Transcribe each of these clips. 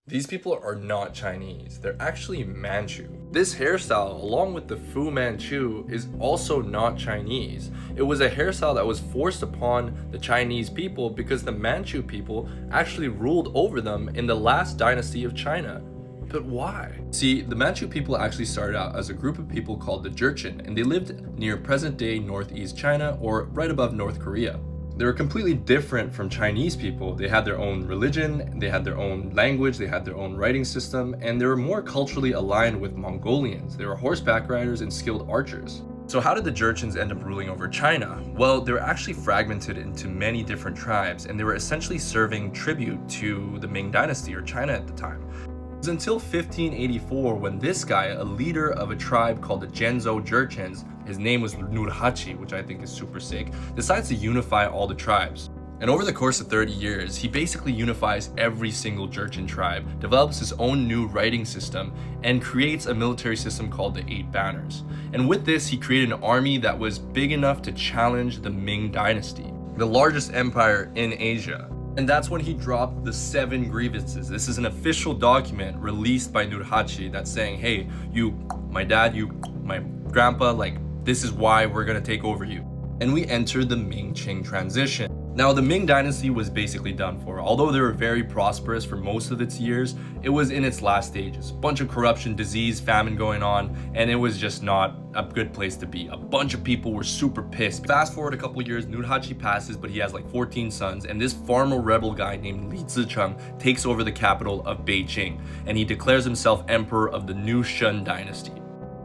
These people are not Chinese, they're actually Manchu. This hairstyle, along with the Fu Manchu, is also not Chinese. It was a hairstyle that was forced upon the Chinese people because the Manchu people actually ruled over them in the last dynasty of China. But why? See, the Manchu people actually started out as a group of people called the Jurchen, and they lived near present-day northeast China or right above North Korea. They were completely different from Chinese people. They had their own religion, they had their own language, they had their own writing system, and they were more culturally aligned with Mongolians. They were horseback riders and skilled archers. So how did the Jurchens end up ruling over China? Well, they were actually fragmented into many different tribes, and they were essentially serving tribute to the Ming Dynasty or China at the time. It was until 1584 when this guy, a leader of a tribe called the Zhenzhou Jurchens, his name was Nurhaci, which I think is super sick, decides to unify all the tribes. And over the course of 30 years, he basically unifies every single Jurchen tribe, develops his own new writing system, and creates a military system called the Eight Banners. And with this, he created an army that was big enough to challenge the Ming Dynasty, the largest empire in Asia. And that's when he dropped the 7 grievances. This is an official document released by Nurhaci that's saying, hey, you, my dad, you, my grandpa, like, this is why we're gonna take over you. And we entered the Ming-Qing transition. Now, the Ming Dynasty was basically done for. Although they were very prosperous for most of its years, it was in its last stages. Bunch of corruption, disease, famine going on, and it was just not a good place to be. A bunch of people were super pissed. Fast forward a couple years, Nurhaci passes, but he has like 14 sons, and this farmer rebel guy named Li Zicheng takes over the capital of Beijing, and he declares himself emperor of the new Shun Dynasty.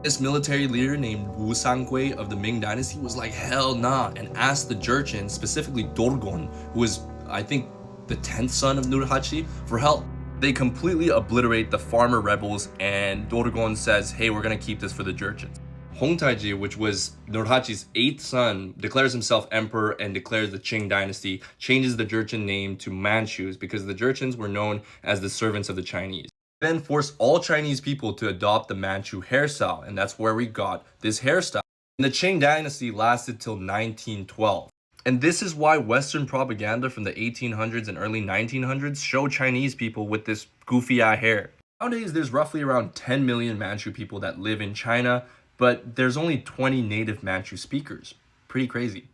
This military leader named Wu Sangui of the Ming Dynasty was like, hell nah, and asked the Jurchen, specifically Dorgon, who was, I think, the 10th son of Nurhaci, for help. They completely obliterate the farmer rebels, and Dorgon says, hey, we're gonna keep this for the Jurchens. Hongtaiji, which was Nurhaci's 8th son, declares himself emperor and declares the Qing dynasty, changes the Jurchen name to Manchus because the Jurchens were known as the servants of the Chinese. Then forced all Chinese people to adopt the Manchu hairstyle, and that's where we got this hairstyle. And the Qing dynasty lasted till 1912. And this is why Western propaganda from the 1800s and early 1900s show Chinese people with this goofy-ass hair. Nowadays, there's roughly around 10 million Manchu people that live in China, but there's only 20 native Manchu speakers. Pretty crazy.